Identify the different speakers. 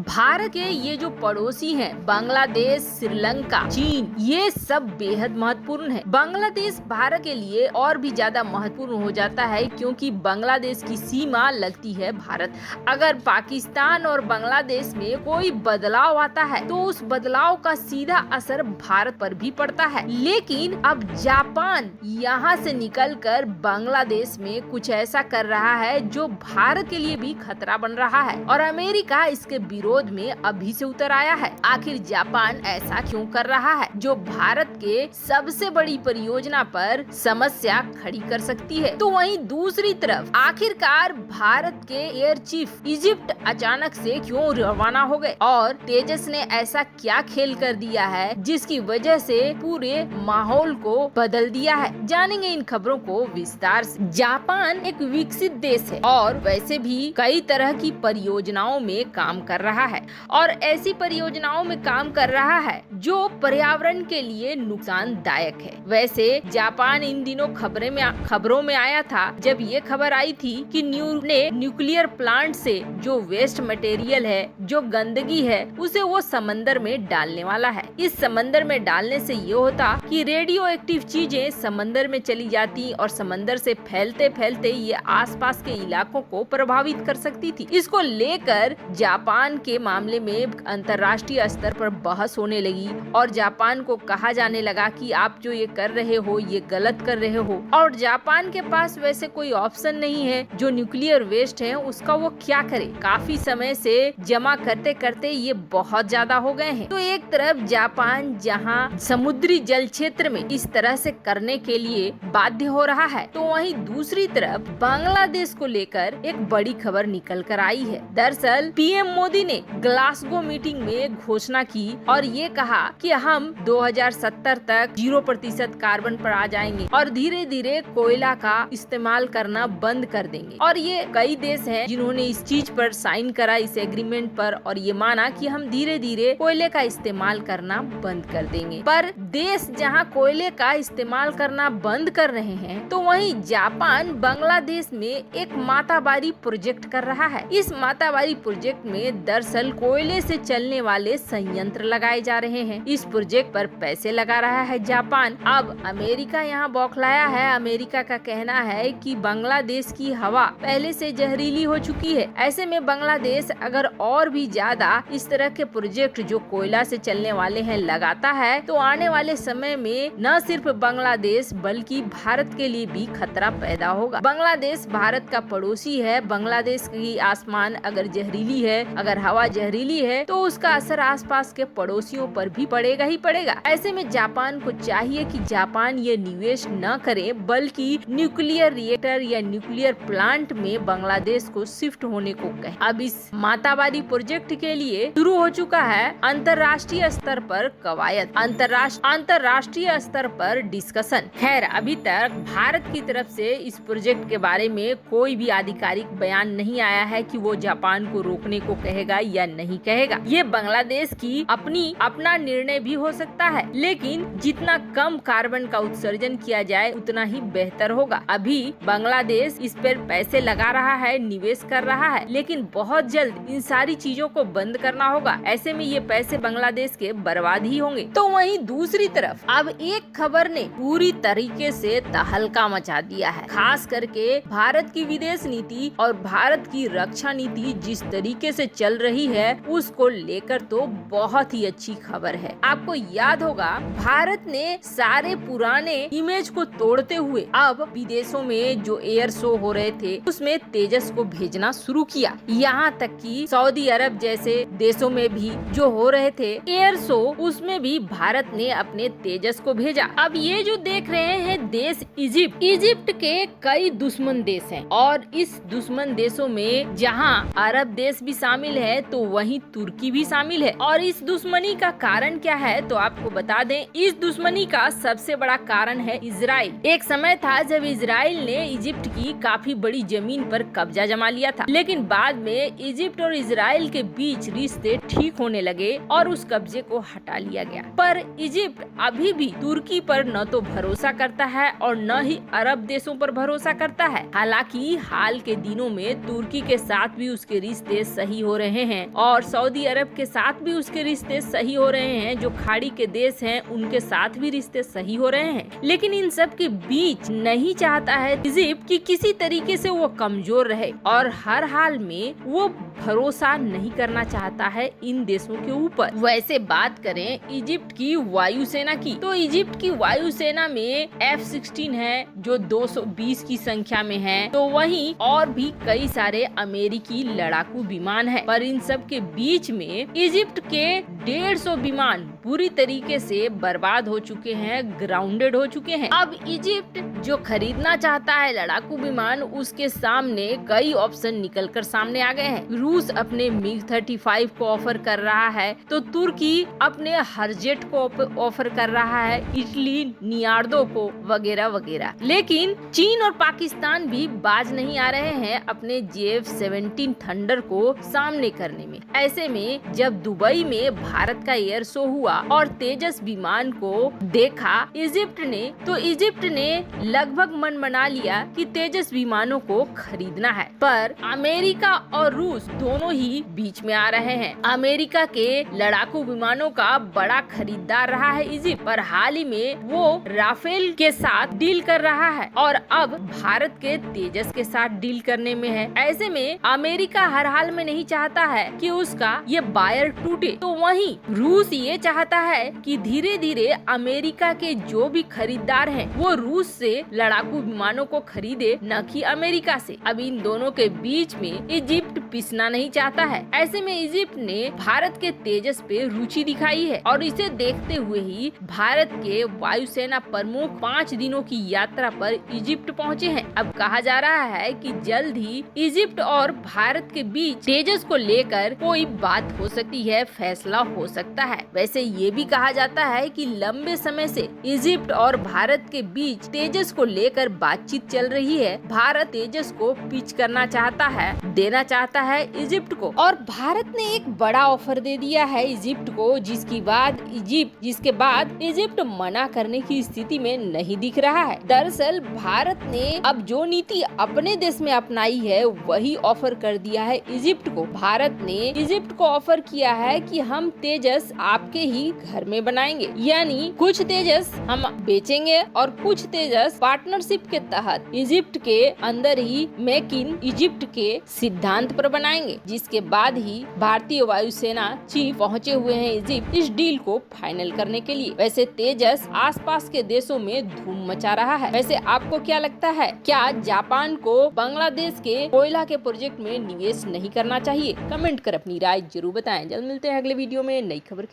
Speaker 1: भारत के ये जो पड़ोसी हैं, बांग्लादेश, श्रीलंका, चीन, ये सब बेहद महत्वपूर्ण है। बांग्लादेश भारत के लिए और भी ज्यादा महत्वपूर्ण हो जाता है क्योंकि बांग्लादेश की सीमा लगती है भारत। अगर पाकिस्तान और बांग्लादेश में कोई बदलाव आता है तो उस बदलाव का सीधा असर भारत पर भी पड़ता है। लेकिन अब जापान यहाँ से निकलकर बांग्लादेश में कुछ ऐसा कर रहा है जो भारत के लिए भी खतरा बन रहा है और अमेरिका इसके विरोध में अभी से उतर आया है। आखिर जापान ऐसा क्यों कर रहा है जो भारत के सबसे बड़ी परियोजना पर समस्या खड़ी कर सकती है? तो वहीं दूसरी तरफ आखिरकार भारत के एयर चीफ इजिप्ट अचानक से क्यों रवाना हो गए और तेजस ने ऐसा क्या खेल कर दिया है जिसकी वजह से पूरे माहौल को बदल दिया है? जानेंगे इन खबरों को विस्तार से। जापान एक विकसित देश है और वैसे भी कई तरह की परियोजनाओं में काम कर रहा है और ऐसी परियोजनाओं में काम कर रहा है जो पर्यावरण के लिए नुकसानदायक है। वैसे जापान इन दिनों खबरों में आया था जब ये खबर आई थी कि न्यूक्लियर प्लांट से जो वेस्ट मटेरियल है, जो गंदगी है, उसे वो समंदर में डालने वाला है। इस समंदर में डालने से ये होता कि रेडियो एक्टिव चीजें समंदर में चली जाती और समंदर से फैलते फैलते ये आसपास के इलाकों को प्रभावित कर सकती थी। इसको लेकर जापान के मामले में अंतर्राष्ट्रीय स्तर पर बहस होने लगी और जापान को कहा जाने लगा कि आप जो ये कर रहे हो ये गलत कर रहे हो। और जापान के पास वैसे कोई ऑप्शन नहीं है, जो न्यूक्लियर वेस्ट है उसका वो क्या करे। काफी समय से जमा करते करते ये बहुत ज्यादा हो गए हैं। तो एक तरफ जापान जहां समुद्री जल क्षेत्र में इस तरह से करने के लिए बाध्य हो रहा है, तो वहीं दूसरी तरफ बांग्लादेश को लेकर एक बड़ी खबर निकल कर आई है। दरअसल पीएम मोदी ने ग्लासगो मीटिंग में घोषणा की और ये कहा कि हम 2070 तक 0% कार्बन पर आ जाएंगे और धीरे धीरे कोयला का इस्तेमाल करना बंद कर देंगे। और ये कई देश हैं जिन्होंने इस चीज पर साइन करा, इस एग्रीमेंट पर, और ये माना कि हम धीरे धीरे कोयले का इस्तेमाल करना बंद कर देंगे। पर देश जहाँ कोयले का इस्तेमाल करना बंद कर रहे हैं तो वहीं जापान बांग्लादेश में एक माताबारी प्रोजेक्ट कर रहा है। इस माताबारी प्रोजेक्ट में दरअसल कोयले से चलने वाले संयंत्र लगाए जा रहे हैं। इस प्रोजेक्ट पर पैसे लगा रहा है जापान। अब अमेरिका यहाँ बौखलाया है। अमेरिका का कहना है कि बांग्लादेश की हवा पहले से जहरीली हो चुकी है। ऐसे में बांग्लादेश अगर और भी ज्यादा इस तरह के प्रोजेक्ट जो कोयला से चलने वाले हैं लगाता है तो आने वाले समय में न सिर्फ बांग्लादेश बल्कि भारत के लिए भी खतरा पैदा होगा। बांग्लादेश भारत का पड़ोसी है। बांग्लादेश की आसमान अगर जहरीली है, अगर हवा जहरीली है तो उसका असर आसपास के पड़ोसियों पर भी पड़ेगा ही पड़ेगा। ऐसे में जापान को चाहिए कि जापान ये निवेश न करे बल्कि न्यूक्लियर रिएक्टर या न्यूक्लियर प्लांट में बांग्लादेश को शिफ्ट होने को कहे। अब इस माताबारी प्रोजेक्ट के लिए शुरू हो चुका है अंतर्राष्ट्रीय स्तर पर कवायद, अंतर्राष्ट्रीय स्तर पर डिस्कशन। खैर अभी तक भारत की तरफ से इस प्रोजेक्ट के बारे में कोई भी आधिकारिक बयान नहीं आया है कि वो जापान को रोकने को कहेगा या नहीं कहेगा। ये बांग्लादेश की अपना निर्णय भी हो सकता है, लेकिन जितना कम कार्बन का उत्सर्जन किया जाए उतना ही बेहतर होगा। अभी बांग्लादेश इस पर पैसे लगा रहा है, निवेश कर रहा है, लेकिन बहुत जल्द इन सारी चीजों को बंद करना होगा। ऐसे में ये पैसे बांग्लादेश के बर्बाद ही होंगे। तो वहीं दूसरी तरफ अब एक खबर ने पूरी तरीके से तहलका मचा दिया है। खास करके भारत की विदेश नीति और भारत की रक्षा नीति जिस तरीके से चल रही है उसको लेकर तो बहुत ही अच्छी खबर है। आपको याद होगा भारत ने सारे पुराने इमेज को तोड़ते हुए अब विदेशों में जो एयर शो हो रहे थे उसमें तेजस को भेजना शुरू किया। यहाँ तक कि सऊदी अरब जैसे देशों में भी जो हो रहे थे एयर शो उसमें भी भारत ने अपने तेजस को भेजा। अब ये जो देख रहे हैं देश इजिप्ट के कई दुश्मन देश हैं और इस दुश्मन देशों में जहाँ अरब देश भी शामिल है तो वहीं तुर्की भी शामिल है। और इस दुश्मनी का कारण क्या है तो आपको बता दें, इस दुश्मनी का सबसे बड़ा कारण है इजराइल। एक समय था जब इजराइल ने इजिप्ट की काफी बड़ी जमीन पर कब्जा जमा लिया था, लेकिन बाद में इजिप्ट और इजराइल के बीच रिश्ते ठीक होने लगे और उस कब्जे को हटा लिया गया। पर इजिप्ट अभी भी तुर्की पर न तो भरोसा करता है और न ही अरब देशों पर भरोसा करता है। हालांकि हाल के दिनों में तुर्की के साथ भी उसके रिश्ते सही हो रहे हैं और सऊदी अरब के साथ भी उसके रिश्ते सही हो रहे हैं, जो खाड़ी के देश हैं उनके साथ भी रिश्ते सही हो रहे हैं। लेकिन इन सब के बीच नहीं चाहता है इजिप्ट कि किसी तरीके से वो कमजोर रहे और हर हाल में वो भरोसा नहीं करना चाहता है इन देशों के ऊपर। वैसे बात करें इजिप्ट की वायुसेना की, तो इजिप्ट की वायुसेना में F-16 है जो 220 की संख्या में है, तो वहीं और भी कई सारे अमेरिकी लड़ाकू विमान है। पर इन सब के बीच में इजिप्ट के 150 विमान पूरी तरीके से बर्बाद हो चुके हैं, ग्राउंडेड हो चुके हैं। अब इजिप्ट जो खरीदना चाहता है लड़ाकू विमान, उसके सामने कई ऑप्शन निकलकर सामने आ गए हैं। रूस अपने MiG-35 को ऑफर कर रहा है, तो तुर्की अपने हरजेट को ऑफर कर रहा है, इटली नियार्डो को, वगैरह वगैरह। लेकिन चीन और पाकिस्तान भी बाज नहीं आ रहे हैं अपने JF-17 थंडर को सामने करने में। ऐसे में जब दुबई में भारत का एयर शो हुआ और तेजस विमान को देखा इजिप्ट ने, तो इजिप्ट ने लगभग मन बना लिया कि तेजस विमानों को खरीदना है। पर अमेरिका और रूस दोनों ही बीच में आ रहे हैं। अमेरिका के लड़ाकू विमानों का बड़ा खरीदार रहा है इजिप्ट, पर हाल ही में वो राफेल के साथ डील कर रहा है और अब भारत के तेजस के साथ डील करने में है। ऐसे में अमेरिका हर हाल में नहीं चाहता है कि उसका ये बायर टूटे, तो वहीं रूस ये चाहता है कि धीरे धीरे अमेरिका के जो भी खरीदार हैं वो रूस से लड़ाकू विमानों को खरीदे, न कि अमेरिका से। अब इन दोनों के बीच में इजिप्ट पिसना नहीं चाहता है। ऐसे में इजिप्ट ने भारत के तेजस पे रुचि दिखाई है और इसे देखते हुए ही भारत के वायुसेना प्रमुख 5 दिनों की यात्रा पर इजिप्ट पहुंचे हैं। अब कहा जा रहा है कि जल्द ही इजिप्ट और भारत के बीच तेजस को लेकर कोई बात हो सकती है, फैसला हो सकता है। वैसे ये भी कहा जाता है कि लंबे समय से इजिप्ट और भारत के बीच तेजस को लेकर बातचीत चल रही है। भारत तेजस को पिच करना चाहता है, देना चाहता है इजिप्ट को, और भारत ने एक बड़ा ऑफर दे दिया है इजिप्ट को, जिसके बाद इजिप्ट मना करने की स्थिति में नहीं दिख रहा है। दरअसल भारत ने अब जो नीति अपने देश में अपनाई है वही ऑफर कर दिया है इजिप्ट को। भारत ने इजिप्ट को ऑफर किया है कि हम तेजस आपके ही घर में बनाएंगे, यानी कुछ तेजस हम बेचेंगे और कुछ तेजस पार्टनरशिप के तहत इजिप्ट के अंदर ही मेक इन इजिप्ट के सिद्धांत पर बनाएंगे। जिसके बाद ही भारतीय वायुसेना चीफ पहुंचे हुए हैं इजिप्ट इस डील को फाइनल करने के लिए। वैसे तेजस आसपास के देशों में धूम मचा रहा है। वैसे आपको क्या लगता है, क्या जापान को बांग्लादेश के कोयला के प्रोजेक्ट में निवेश नहीं करना चाहिए? कमेंट कर अपनी राय जरूर बताएं। जल्द मिलते हैं अगले वीडियो में नई खबर।